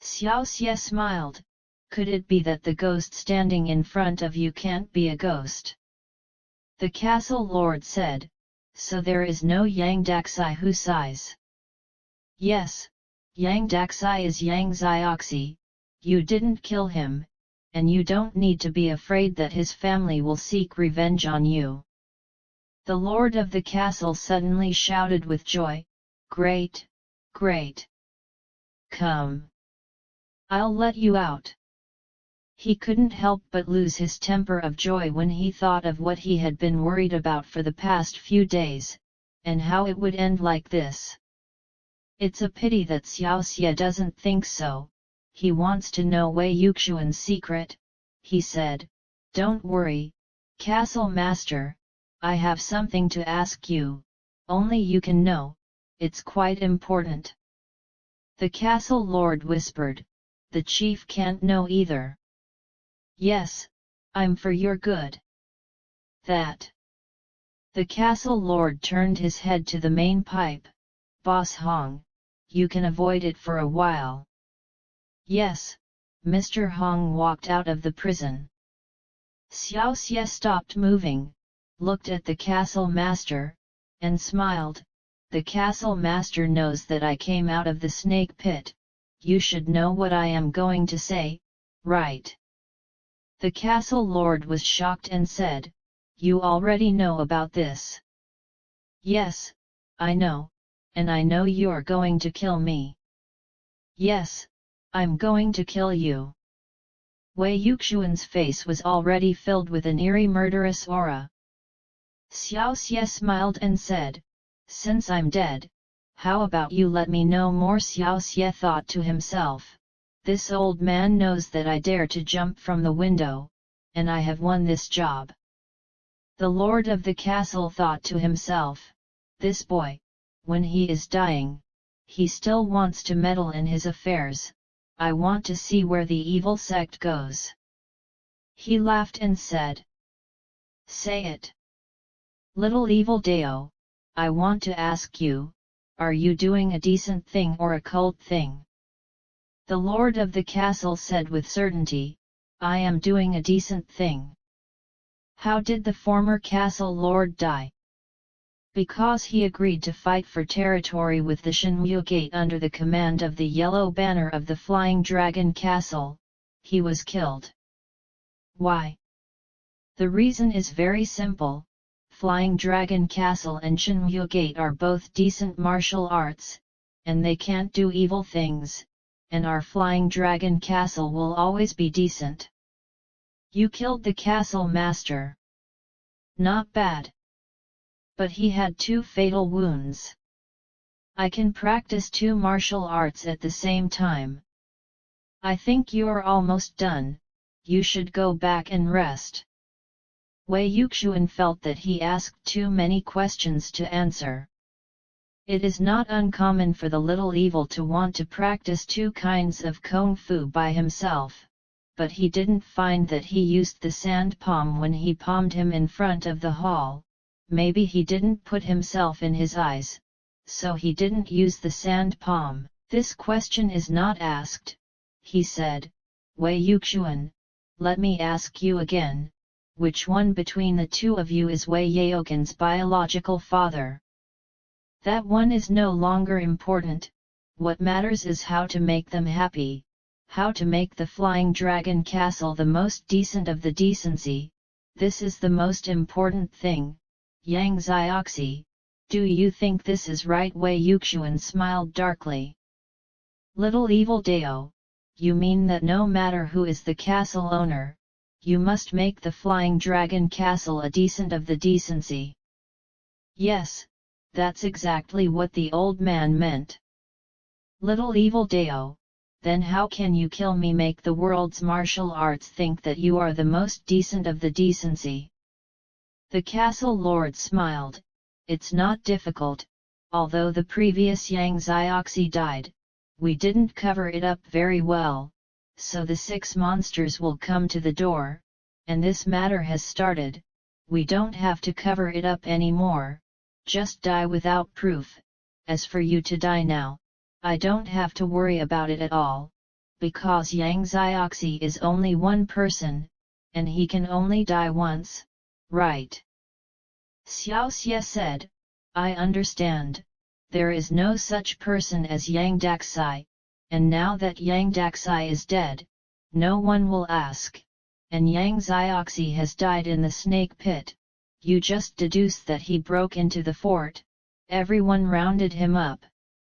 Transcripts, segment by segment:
Xiaoxie smiled. Could it be that the ghost standing in front of you can't be a ghost? The castle lord said, so there is no Yang Daxi who sighs. Yes, Yang Daxi is Yang Xiaoxie. You didn't kill him, and you don't need to be afraid that his family will seek revenge on you. The lord of the castle suddenly shouted with joy, Great, great! Come! I'll let you out. He couldn't help but lose his temper of joy when he thought of what he had been worried about for the past few days, and how it would end like this. It's a pity that Xiaoxie doesn't think so. He wants to know Wei Yuxuan's secret, he said. Don't worry, Castle Master, I have something to ask you, only you can know, it's quite important. The castle lord whispered, the chief can't know either. Yes, I'm for your good. That. The castle lord turned his head to the main pipe. Boss Hong, you can avoid it for a while. Yes, Mr. Hong walked out of the prison. Xiaoxie stopped moving, looked at the castle master, and smiled. The castle master knows that I came out of the snake pit. You should know what I am going to say, right? The castle lord was shocked and said, You already know about this. Yes, I know, and I know you're going to kill me. Yes, I'm going to kill you. Wei Yuxuan's face was already filled with an eerie murderous aura. Xiaoxie smiled and said, Since I'm dead, how about you let me know more? Xiaoxie thought to himself, this old man knows that I dare to jump from the window, and I have won this job. The lord of the castle thought to himself, this boy, when he is dying, he still wants to meddle in his affairs. I want to see where the evil sect goes. He laughed and said, Say it. Little evil Dao, I want to ask you, are you doing a decent thing or a cult thing? The lord of the castle said with certainty, I am doing a decent thing. How did the former castle lord die? Because he agreed to fight for territory with the Shenmue Gate under the command of the yellow banner of the Flying Dragon Castle, he was killed. Why? The reason is very simple. Flying Dragon Castle and Shenmue Gate are both decent martial arts, and they can't do evil things, and our Flying Dragon Castle will always be decent. You killed the castle master. Not bad. But he had 2 fatal wounds. I can practice 2 martial arts at the same time. I think you're almost done, you should go back and rest. Wei Yuxuan felt that he asked too many questions to answer. It is not uncommon for the little evil to want to practice 2 kinds of kung fu by himself, but he didn't find that he used the sand palm when he palmed him in front of the hall. Maybe he didn't put himself in his eyes, so he didn't use the sand palm. This question is not asked, he said. Wei Yuxuan, let me ask you again, which one between the 2 of you is Wei Yaogan's biological father? That one is no longer important, what matters is how to make them happy, how to make the Flying Dragon Castle the most decent of the decency. This is the most important thing. Yang Xiaoxie, do you think this is right? Wei Yuxuan smiled darkly. Little evil Dao, you mean that no matter who is the castle owner, you must make the Flying Dragon Castle a decent of the decency? Yes, that's exactly what the old man meant. Little evil Dao, then how can you kill me? Make the world's martial arts think that you are the most decent of the decency? The castle lord smiled. It's not difficult, although the previous Yang Xiaoxie died, we didn't cover it up very well, so the 6 monsters will come to the door, and this matter has started. We don't have to cover it up anymore, just die without proof. As for you to die now, I don't have to worry about it at all, because Yang Xiaoxie is only one person, and he can only die once, right? Xiaoxie said, I understand, there is no such person as Yang Daxai, and now that Yang Daxai is dead, no one will ask, and Yang Xiaoxie has died in the snake pit, you just deduce that he broke into the fort, everyone rounded him up,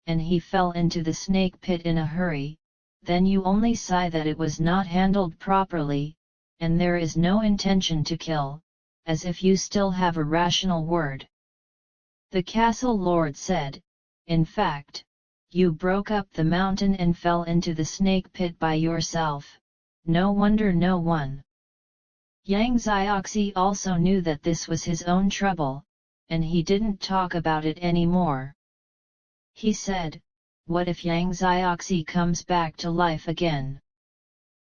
and he fell into the snake pit in a hurry, then you only sigh that it was not handled properly, and there is no intention to kill, as if you still have a rational word. The castle lord said, in fact, you broke up the mountain and fell into the snake pit by yourself, no wonder no one. Yang Xiaoxie also knew that this was his own trouble, and he didn't talk about it anymore. He said, what if Yang Xiaoxie comes back to life again?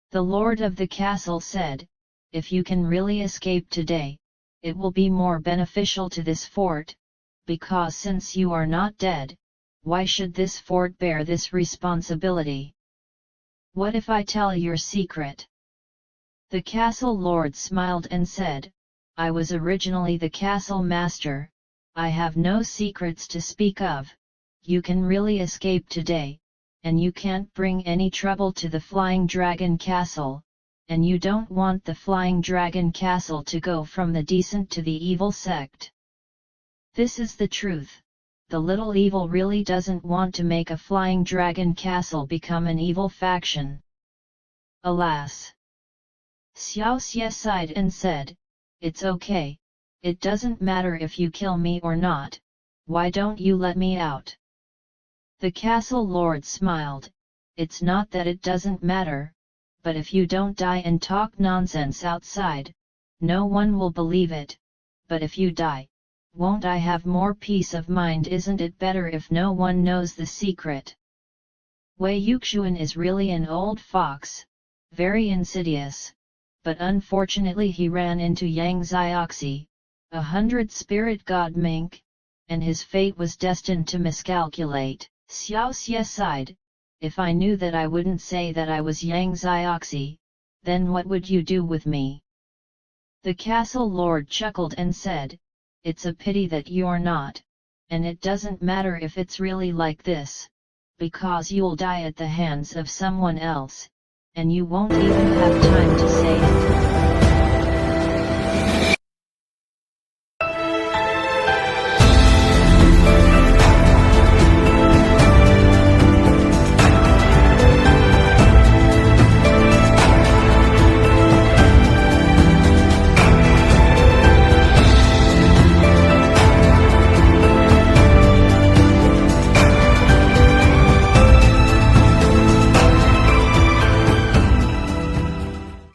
The lord of the castle said, if you can really escape today, it will be more beneficial to this fort, because since you are not dead, why should this fort bear this responsibility? What if I tell your secret? The castle lord smiled and said, I was originally the castle master, I have no secrets to speak of, you can really escape today, and you can't bring any trouble to the Flying Dragon Castle, and you don't want the Flying Dragon Castle to go from the decent to the evil sect. This is the truth, the little evil really doesn't want to make a Flying Dragon Castle become an evil faction. Alas! Xiaoxie sighed and said, it's okay, it doesn't matter if you kill me or not, why don't you let me out? The castle lord smiled, it's not that it doesn't matter, but if you don't die and talk nonsense outside, no one will believe it, but if you die, won't I have more peace of mind? Isn't it better if no one knows the secret? Wei Yuxuan is really an old fox, very insidious, but unfortunately he ran into Yang Xiaoxie, 100 spirit god mink, and his fate was destined to miscalculate. Xiaoxie sighed, if I knew that I wouldn't say that I was Yang Xiaoxie, then what would you do with me? The castle lord chuckled and said, it's a pity that you're not, and it doesn't matter if it's really like this, because you'll die at the hands of someone else, and you won't even have time to say it.